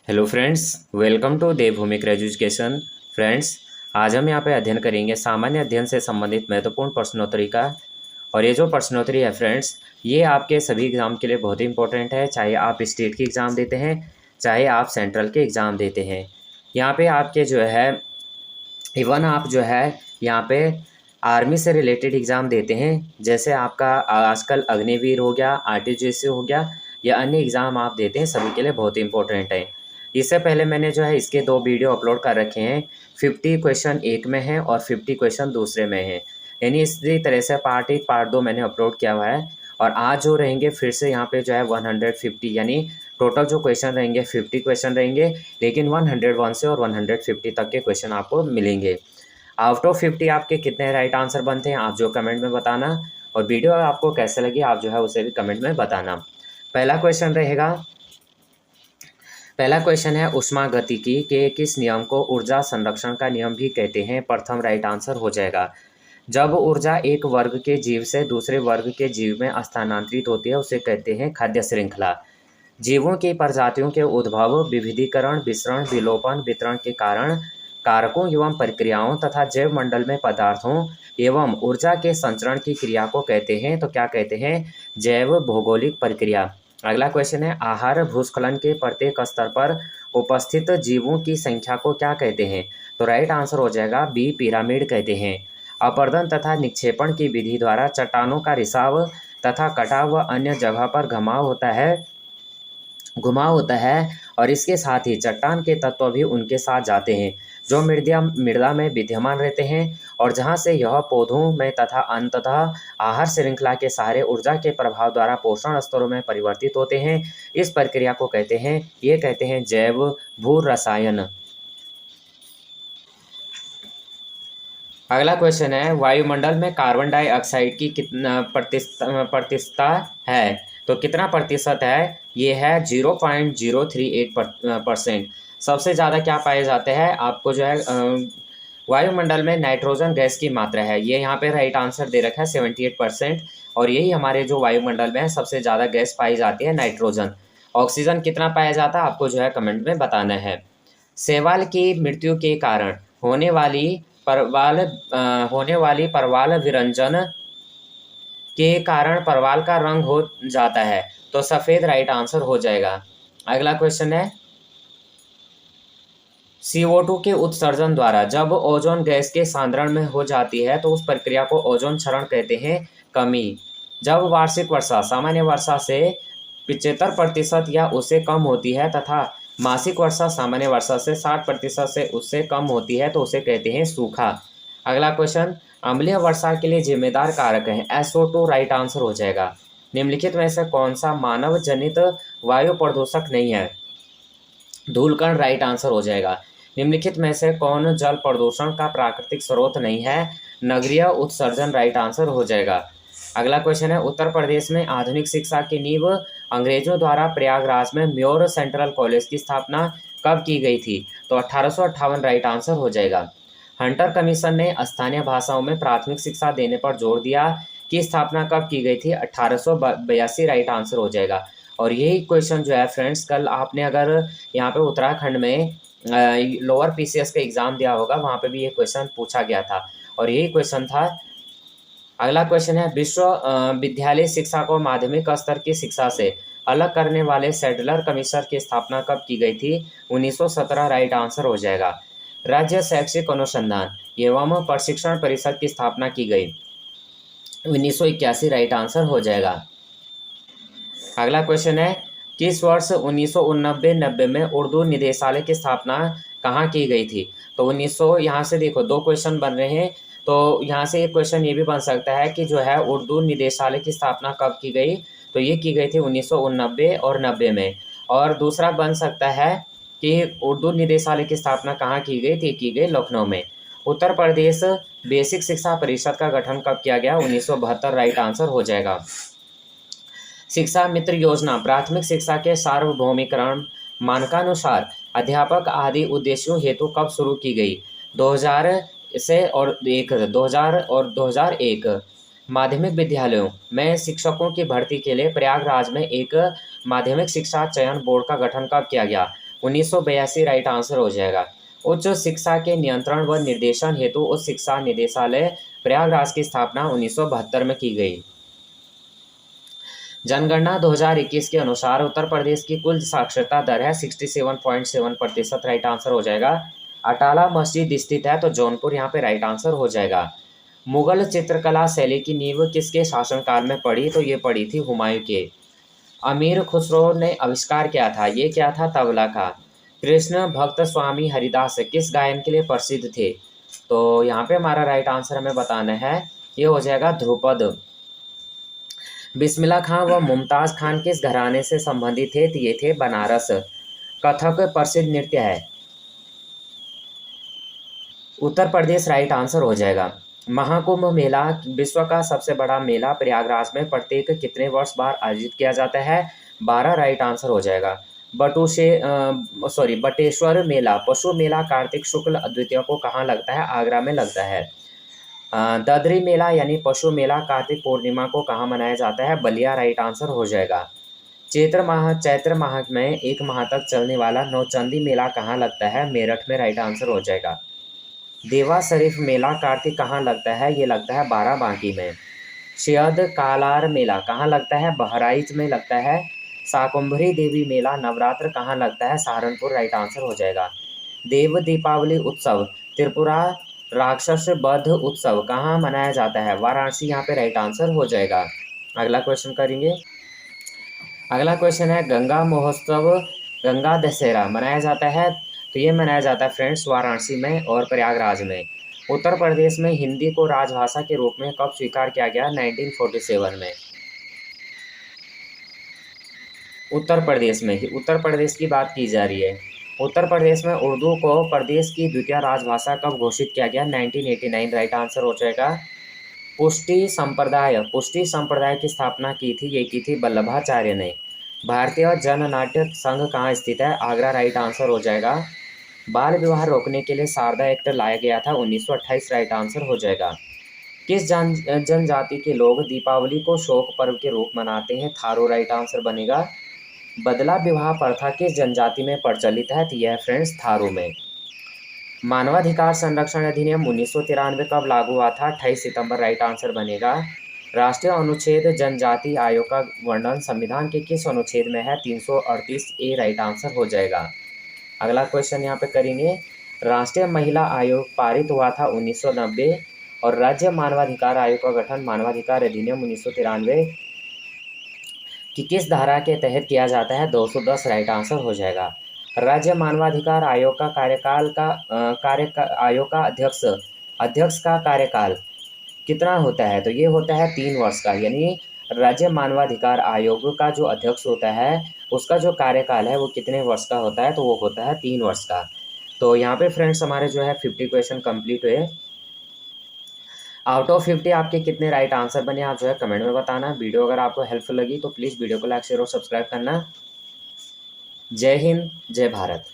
Hello friends, welcome to Devbhoomi education. Friends, आज हम यहाँ पे अध्ययन करेंगे सामान्य अध्ययन से संबंधित महत्वपूर्ण प्रश्नोत्तरी का। और ये जो प्रश्नोत्तरी है फ्रेंड्स, ये आपके सभी एग्ज़ाम के लिए बहुत ही इंपॉर्टेंट है, चाहे आप स्टेट की एग्ज़ाम देते हैं, चाहे आप सेंट्रल के एग्ज़ाम देते हैं। यहाँ पे आपके जो है इवन आप जो है यहाँ पे आर्मी से रिलेटेड एग्ज़ाम देते हैं, जैसे आपका आजकल अग्निवीर हो गया, आरटीजीएस हो गया, या अन्य एग्ज़ाम आप देते हैं, सभी के लिए बहुत ही इंपॉर्टेंट है। इससे पहले मैंने जो है इसके 2 वीडियो अपलोड कर रखे हैं। 50 क्वेश्चन एक में है और 50 क्वेश्चन दूसरे में है, यानी इसी तरह से पार्ट 1 पार्ट 2 मैंने अपलोड किया हुआ है। और आज जो रहेंगे फिर से यहाँ पे जो है 150, यानी टोटल जो क्वेश्चन रहेंगे 50 क्वेश्चन रहेंगे, लेकिन 101 से और 150 तक के क्वेश्चन आपको मिलेंगे। आउट ऑफ 50 आपके कितने राइट आंसर बनते हैं आप जो कमेंट में बताना, और वीडियो आपको कैसे लगी आप जो है उसे भी कमेंट में बताना। पहला क्वेश्चन रहेगा, पहला क्वेश्चन है ऊष्मागतिकी के किस नियम को ऊर्जा संरक्षण का नियम भी कहते हैं। प्रथम राइट आंसर हो जाएगा। जब ऊर्जा एक वर्ग के जीव से दूसरे वर्ग के जीव में स्थानांतरित होती है उसे कहते हैं खाद्य श्रृंखला। जीवों की प्रजातियों के उद्भव, विविधीकरण, विसरण, विलोपन, वितरण के कारण, कारकों एवं प्रक्रियाओं तथा जैव मंडल में पदार्थों एवं ऊर्जा के संचरण की क्रिया को कहते हैं। तो क्या कहते हैं? जैव भौगोलिक प्रक्रिया। अगला क्वेश्चन है आहार भूस्खलन के प्रत्येक स्तर पर उपस्थित जीवों की संख्या को क्या कहते हैं। तो राइट आंसर हो जाएगा बी, पिरामिड कहते हैं। अपर्दन तथा निक्षेपण की विधि द्वारा चट्टानों का रिसाव तथा कटाव व अन्य जगह पर घुमाव होता है और इसके साथ ही चट्टान के तत्व भी उनके साथ जाते हैं, जो मृदा में विद्यमान रहते हैं और जहां से यह पौधों में तथा अंततः आहार श्रृंखला के सहारे ऊर्जा के प्रभाव द्वारा पोषण स्तरों में परिवर्तित होते हैं। इस प्रक्रिया को कहते हैं जैव भू रसायन। अगला क्वेश्चन है वायुमंडल में कार्बन डाइऑक्साइड की कितना प्रतिशतता है। तो कितना प्रतिशत है? ये है 0.038%। सबसे ज़्यादा क्या पाए जाते हैं आपको जो है वायुमंडल में नाइट्रोजन गैस की मात्रा है, ये यहाँ पे राइट आंसर दे रखा है 78%। और यही हमारे जो वायुमंडल में है सबसे ज़्यादा गैस पाई जाती है नाइट्रोजन। ऑक्सीजन कितना पाया जाता है आपको जो है कमेंट में बताना है। शैवाल की मृत्यु के कारण होने वाली परवाल विरंजन के कारण परवाल का रंग हो जाता है। तो सफ़ेद राइट आंसर हो जाएगा। अगला क्वेश्चन है CO2 के उत्सर्जन द्वारा जब ओजोन गैस के सांद्रण में हो जाती है तो उस प्रक्रिया को ओजोन क्षरण कहते हैं कमी। जब वार्षिक वर्षा सामान्य वर्षा से 75% या उससे कम होती है तथा मासिक वर्षा सामान्य वर्षा से 60% से उससे कम होती है तो उसे कहते हैं सूखा। अगला क्वेश्चन अम्लीय वर्षा के लिए जिम्मेदार कारक है। SO2 राइट आंसर हो जाएगा। निम्नलिखित में से कौन सा मानव जनित वायु प्रदूषक नहीं है। धूलकण राइट आंसर हो जाएगा। निम्नलिखित में से कौन जल प्रदूषण का प्राकृतिक स्रोत नहीं है। नगरीय उत्सर्जन राइट आंसर हो जाएगा। अगला क्वेश्चन है उत्तर प्रदेश में आधुनिक शिक्षा की नींव अंग्रेजों द्वारा प्रयागराज में म्योर सेंट्रल कॉलेज की स्थापना कब की गई थी। तो 1858 राइट आंसर हो जाएगा। हंटर कमीशन ने स्थानीय भाषाओं में प्राथमिक शिक्षा देने पर जोर दिया कि स्थापना कब की गई थी। 1882 राइट आंसर हो जाएगा। और यही क्वेश्चन जो है फ्रेंड्स कल आपने अगर यहाँ पे उत्तराखंड में लोअर PCS का एग्ज़ाम दिया होगा, वहाँ पे भी ये क्वेश्चन पूछा गया था और यही क्वेश्चन था। अगला क्वेश्चन है विश्व विद्यालय शिक्षा को माध्यमिक स्तर की शिक्षा से अलग करने वाले सैडलर कमीशन की स्थापना कब की गई थी। 1917 राइट आंसर हो जाएगा। राज्य शैक्षिक अनुसंधान एवं प्रशिक्षण परिषद की स्थापना की गई 1981 राइट आंसर हो जाएगा। अगला क्वेश्चन है किस वर्ष 1990 में उर्दू निदेशालय की स्थापना कहाँ की गई थी। तो 1900, यहाँ से देखो 2 क्वेश्चन बन रहे हैं, तो यहाँ से एक क्वेश्चन ये भी बन सकता है कि जो है उर्दू निदेशालय की स्थापना कब की गई। तो ये की गई थी 1989 और 90 में। और दूसरा बन सकता है कि उर्दू निदेशालय की स्थापना कहाँ की गई थी, की गई लखनऊ में। उत्तर प्रदेश बेसिक शिक्षा परिषद का गठन कब किया गया। 1972 राइट आंसर हो जाएगा। शिक्षा मित्र योजना प्राथमिक शिक्षा के सार्वभौमिकरण मानकानुसार अध्यापक आदि उद्देश्यों हेतु कब शुरू की गई। 2000 से और 2001 माध्यमिक विद्यालयों में शिक्षकों की भर्ती के लिए प्रयागराज में एक माध्यमिक शिक्षा चयन बोर्ड का गठन कब किया गया। 1982 राइट आंसर हो जाएगा। उच्च शिक्षा के नियंत्रण व निर्देशन हेतु उच्च शिक्षा निदेशालय प्रयागराज की स्थापना 1972 में की गई। जनगणना 2021 के अनुसार उत्तर प्रदेश की कुल साक्षरता दर है 67.7%, राइट आंसर हो जाएगा। अटाला मस्जिद स्थित है तो जौनपुर यहाँ पे राइट आंसर हो जाएगा। मुगल चित्रकला शैली की नींव किसके शासनकाल में पड़ी, तो ये पड़ी थी हुमायूं के। अमीर खुसरो ने आविष्कार किया था, ये क्या था, तबला का। कृष्ण भक्त स्वामी हरिदास किस गायन के लिए प्रसिद्ध थे, तो यहाँ पे हमारा राइट आंसर हमें बताना है, ये हो जाएगा ध्रुपद। बिस्मिल्लाह खान व मुमताज़ खान किस घराने से संबंधित थे, तो ये थे बनारस। कथक प्रसिद्ध नृत्य है। उत्तर प्रदेश राइट आंसर हो जाएगा। महाकुंभ मेला विश्व का सबसे बड़ा मेला प्रयागराज में प्रत्येक कितने वर्ष बाद आयोजित किया जाता है, 12, राइट आंसर हो जाएगा। बटेश्वर मेला पशु मेला कार्तिक शुक्ल द्वितीय को कहाँ लगता है, आगरा में लगता है। ददरी मेला यानी पशु मेला कार्तिक पूर्णिमा को कहाँ मनाया जाता है, बलिया, राइट आंसर हो जाएगा। चैत्र माह में एक माह तक चलने वाला नौचंदी मेला कहाँ लगता है, मेरठ में, राइट आंसर हो जाएगा। देवा शरीफ मेला कार्तिक कहाँ लगता है, ये लगता है बाराबांकी में। शयद कालार मेला कहाँ लगता है, बहराइच में लगता है। शाकुंभरी देवी मेला नवरात्र कहाँ लगता है, सहारनपुर, राइट आंसर हो जाएगा। देव दीपावली उत्सव त्रिपुरा राक्षस वध उत्सव कहाँ मनाया जाता है, वाराणसी, यहाँ पे राइट आंसर हो जाएगा। अगला क्वेश्चन करेंगे। अगला क्वेश्चन है गंगा महोत्सव, गंगा दशहरा मनाया जाता है, तो ये मनाया जाता है फ्रेंड्स वाराणसी में और प्रयागराज में। उत्तर प्रदेश में हिंदी को राजभाषा के रूप में कब स्वीकार किया गया, 1947 में। उत्तर प्रदेश की बात की जा रही है। उत्तर प्रदेश में उर्दू को प्रदेश की द्वितीय राजभाषा कब घोषित किया गया, 1989, राइट आंसर हो जाएगा। पुष्टि संप्रदाय की स्थापना की थी, ये की थी वल्लभाचार्य ने। भारतीय जननाट्य संघ कहाँ स्थित है, आगरा, राइट आंसर हो जाएगा। बाल विवाह रोकने के लिए शारदा एक्ट लाया गया था 1928, राइट आंसर हो जाएगा। किस जनजाति के लोग दीपावली को शोक पर्व के रूप मनाते हैं, थारू, राइट आंसर बनेगा। बदला विवाह प्रथा किस जनजाति में प्रचलित है, तो यह फ्रेंड्स थारू में। मानवाधिकार संरक्षण अधिनियम 1993 कब लागू हुआ था, 28 सितंबर, राइट आंसर बनेगा। राष्ट्रीय अनुच्छेद जनजाति आयोग का वर्णन संविधान के किस अनुच्छेद में है, 338A, राइट आंसर हो जाएगा। अगला क्वेश्चन यहाँ पे करेंगे। राष्ट्रीय महिला आयोग पारित हुआ था 1990 और राज्य मानवाधिकार आयोग का गठन मानवाधिकार अधिनियम 1993 की किस धारा के तहत किया जाता है, 210, राइट आंसर हो जाएगा। राज्य मानवाधिकार आयोग का आयोग का अध्यक्ष का कार्यकाल कितना होता है, तो ये होता है 3 वर्ष का। यानी राज्य मानवाधिकार आयोग का जो अध्यक्ष होता है उसका जो कार्यकाल है वो कितने वर्ष का होता है, तो वो होता है 3 वर्ष का। तो यहाँ पे फ्रेंड्स हमारे जो है 50 क्वेश्चन कंप्लीट हुए। आउट ऑफ 50 आपके कितने राइट आंसर बने, आप जो है कमेंट में बताना। वीडियो अगर आपको हेल्पफुल लगी तो प्लीज़ वीडियो को लाइक शेयर और सब्सक्राइब करना। जय हिंद, जय भारत।